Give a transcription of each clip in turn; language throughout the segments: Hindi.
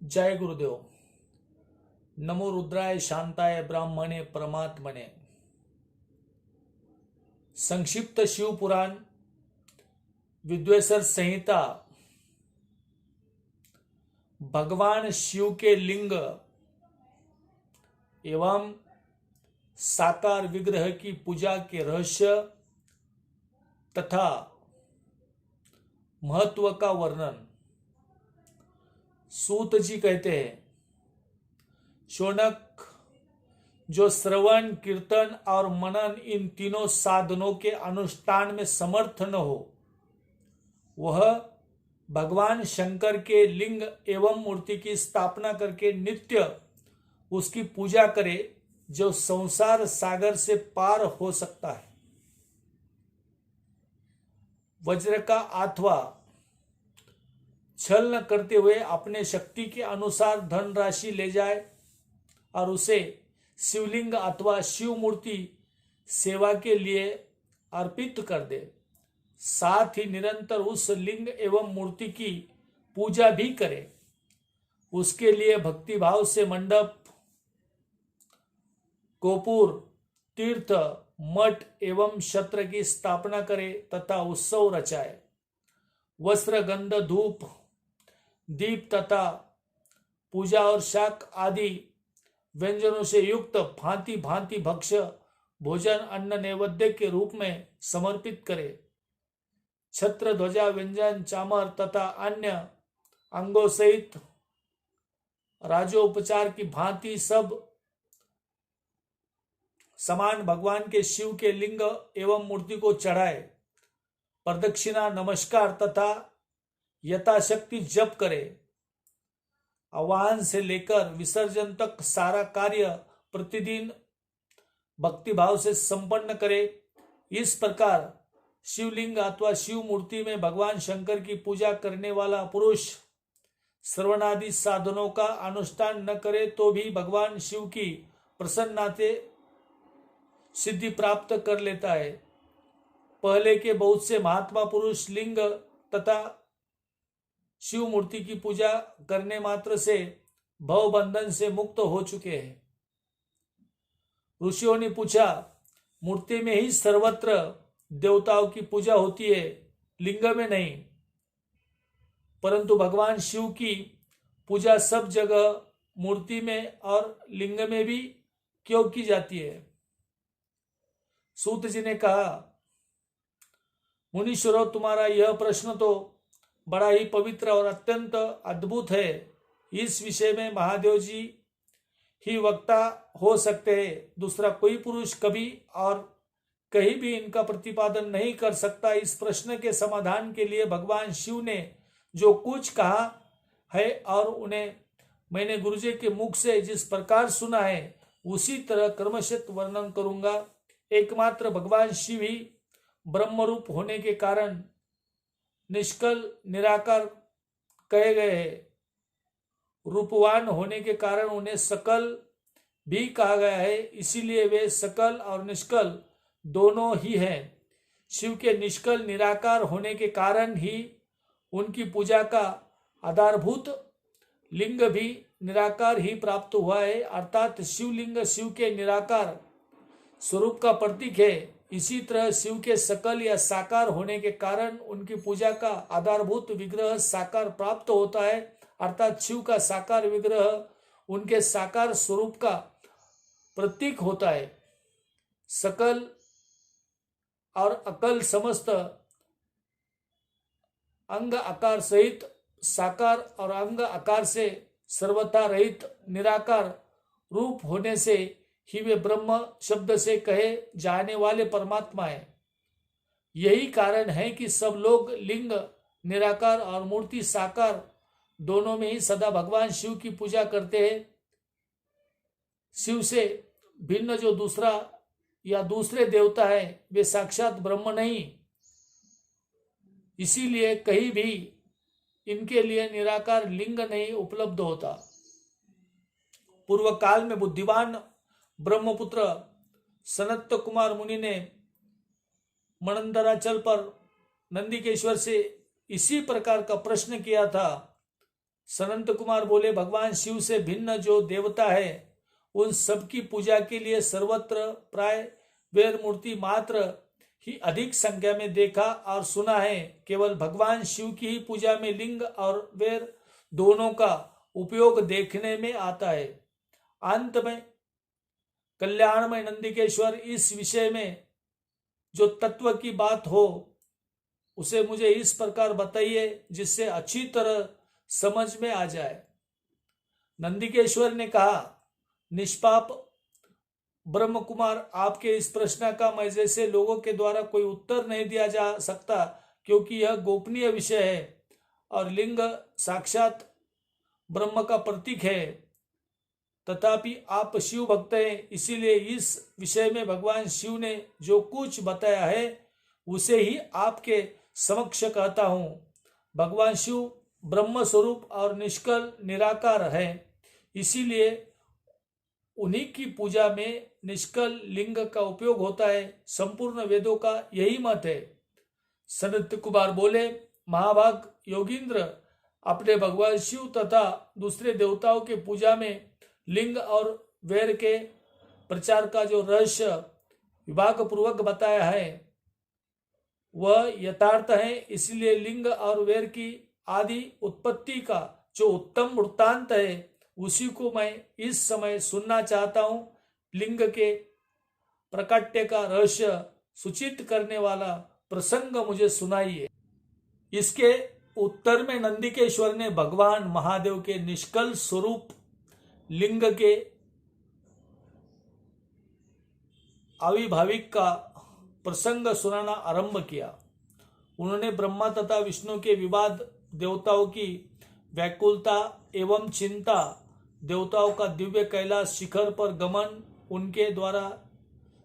जय गुरुदेव। नमो रुद्राय शांताय ब्राह्मणे परमात्मने। संक्षिप्त शिव पुराण विद्वेषर संहिता भगवान शिव के लिंग एवं साकार विग्रह की पूजा के रहस्य तथा महत्व का वर्णन। सूत जी कहते हैं, शौनक, जो श्रवण, कीर्तन और मनन इन तीनों साधनों के अनुष्ठान में समर्थ न हो, वह भगवान शंकर के लिंग एवं मूर्ति की स्थापना करके नित्य उसकी पूजा करे, जो संसार सागर से पार हो सकता है। वज्र का अथवा छल न करते हुए अपने शक्ति के अनुसार धन राशि ले जाए और उसे शिवलिंग अथवा शिव मूर्ति सेवा के लिए अर्पित कर दे। साथ ही निरंतर उस लिंग एवं मूर्ति की पूजा भी करे। उसके लिए भक्तिभाव से मंडप, गोपुर, तीर्थ, मठ एवं छत्र की स्थापना करे तथा उत्सव रचाए। वस्त्र, गंध, धूप, दीप तथा पूजा और शाक आदि व्यंजनों से युक्त भांति भांति भक्ष्य भोजन अन्न नैवेद्य के रूप में समर्पित करे। छत्र, ध्वजा, व्यंजन, चामर तथा अन्य अंगों सहित राजोपचार की भांति सब समान भगवान के शिव के लिंग एवं मूर्ति को चढ़ाए। प्रदक्षिणा, नमस्कार तथा यथाशक्ति जप करे। आवाहन से लेकर विसर्जन तक सारा कार्य प्रतिदिन भक्तिभाव से संपन्न करे। इस प्रकार शिवलिंग अथवा शिव मूर्ति में भगवान शंकर की पूजा करने वाला पुरुष श्रवणादि साधनों का अनुष्ठान न करे तो भी भगवान शिव की प्रसन्नता से सिद्धि प्राप्त कर लेता है। पहले के बहुत से महात्मा पुरुष लिंग तथा शिव मूर्ति की पूजा करने मात्र से भव बंधन से मुक्त हो चुके हैं। ऋषियों ने पूछा, मूर्ति में ही सर्वत्र देवताओं की पूजा होती है, लिंग में नहीं, परंतु भगवान शिव की पूजा सब जगह मूर्ति में और लिंग में भी क्यों की जाती है? सूत जी ने कहा, मुनीश्वरों, तुम्हारा यह प्रश्न तो बड़ा ही पवित्र और अत्यंत अद्भुत है। इस विषय में महादेव जी ही वक्ता हो सकते हैं। दूसरा कोई पुरुष कभी और कहीं भी इनका प्रतिपादन नहीं कर सकता। इस प्रश्न के समाधान के लिए भगवान शिव ने जो कुछ कहा है और उन्हें मैंने गुरुजी के मुख से जिस प्रकार सुना है उसी तरह क्रमशः वर्णन करूंगा। एकमात्र भगवान शिव ही ब्रह्मरूप होने के कारण निष्कल निराकार कहे गए हैं। रूपवान होने के कारण उन्हें सकल भी कहा गया है, इसीलिए वे सकल और निष्कल दोनों ही हैं। शिव के निष्कल निराकार होने के कारण ही उनकी पूजा का आधारभूत लिंग भी निराकार ही प्राप्त हुआ है, अर्थात शिवलिंग शिव के निराकार स्वरूप का प्रतीक है। इसी तरह शिव के सकल या साकार होने के कारण उनकी पूजा का आधारभूत विग्रह साकार प्राप्त होता है, अर्थात शिव का साकार विग्रह उनके साकार स्वरूप का प्रतीक होता है। सकल और अकल समस्त अंग आकार सहित साकार और अंग आकार से सर्वथा रहित निराकार रूप होने से ही वे ब्रह्म शब्द से कहे जाने वाले परमात्मा है। यही कारण है कि सब लोग लिंग निराकार और मूर्ति साकार दोनों में ही सदा भगवान शिव की पूजा करते हैं। शिव से भिन्न जो दूसरा या दूसरे देवता है वे साक्षात ब्रह्म नहीं, इसीलिए कहीं भी इनके लिए निराकार लिंग नहीं उपलब्ध होता। पूर्व काल में बुद्धिमान ब्रह्मपुत्र सनत कुमार मुनि ने मणंदराचल पर नंदिकेश्वर से इसी प्रकार का प्रश्न किया था। सनंत कुमार बोले, भगवान शिव से भिन्न जो देवता है उन सबकी पूजा के लिए सर्वत्र प्राय वैर मूर्ति मात्र ही अधिक संख्या में देखा और सुना है। केवल भगवान शिव की ही पूजा में लिंग और वैर दोनों का उपयोग देखने में आता है। अंत में कल्याणमय नंदिकेश्वर, इस विषय में जो तत्व की बात हो उसे मुझे इस प्रकार बताइए जिससे अच्छी तरह समझ में आ जाए। नंदिकेश्वर ने कहा, निष्पाप ब्रह्म कुमार, आपके इस प्रश्न का मैं जैसे लोगों के द्वारा कोई उत्तर नहीं दिया जा सकता, क्योंकि यह गोपनीय विषय है और लिंग साक्षात ब्रह्म का प्रतीक है। तथापि आप शिव भक्त हैं, इसीलिए इस विषय में भगवान शिव ने जो कुछ बताया है उसे ही आपके समक्ष कहता हूं। भगवान शिव ब्रह्म स्वरूप और निष्कल निराकार है, इसीलिए उन्हीं की पूजा में निष्कल लिंग का उपयोग होता है। संपूर्ण वेदों का यही मत है। सनत कुमार बोले, महाभाग योगींद्र, अपने भगवान शिव तथा दूसरे देवताओं के पूजा में लिंग और वैर के प्रचार का जो रहस्य विभाग पूर्वक बताया है वह यथार्थ है। इसलिए लिंग और वैर की आदि उत्पत्ति का जो उत्तम वृत्तांत है उसी को मैं इस समय सुनना चाहता हूं। लिंग के प्रकाट्य का रहस्य सूचित करने वाला प्रसंग मुझे सुनाइए। इसके उत्तर में नंदिकेश्वर ने भगवान महादेव के निष्कल स्वरूप लिंग के आविर्भाविक का प्रसंग सुनाना आरंभ किया। उन्होंने ब्रह्मा तथा विष्णु के विवाद, देवताओं की व्याकुलता एवं चिंता, देवताओं का दिव्य कैलाश शिखर पर गमन, उनके द्वारा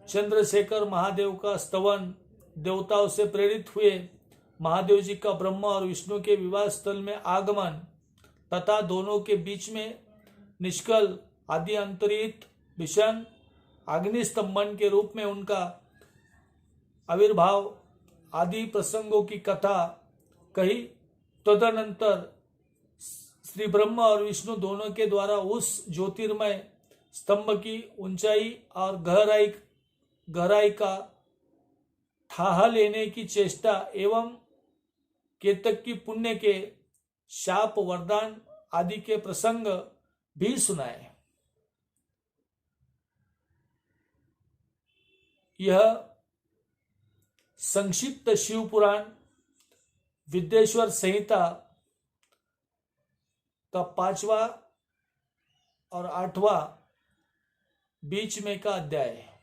चंद्रशेखर महादेव का स्तवन, देवताओं से प्रेरित हुए महादेव जी का ब्रह्मा और विष्णु के विवाह स्थल में आगमन तथा दोनों के बीच में निष्कल आदि अंतरित भीषण अग्निस्तंभन के रूप में उनका आविर्भाव आदि प्रसंगों की कथा कही। तदनंतर श्री ब्रह्मा और विष्णु दोनों के द्वारा उस ज्योतिर्मय स्तंभ की ऊंचाई और गहराई का ठाहा लेने की चेष्टा एवं केतक की पुण्य के शाप, वरदान आदि के प्रसंग भी सुनाए। यह संक्षिप्त शिव पुराण विद्येश्वर संहिता का 5वां और 8वां बीच में का अध्याय है।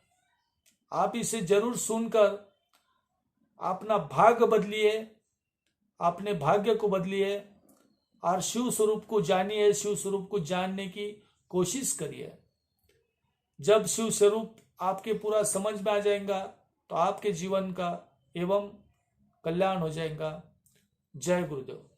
आप इसे जरूर सुनकर अपना भाग्य बदलिए, अपने भाग्य को बदलिए और शिव स्वरूप को जानिए, शिव स्वरूप को जानने की कोशिश करिए। जब शिव स्वरूप आपके पूरा समझ में आ जाएगा तो आपके जीवन का एवं कल्याण हो जाएगा। जय गुरुदेव।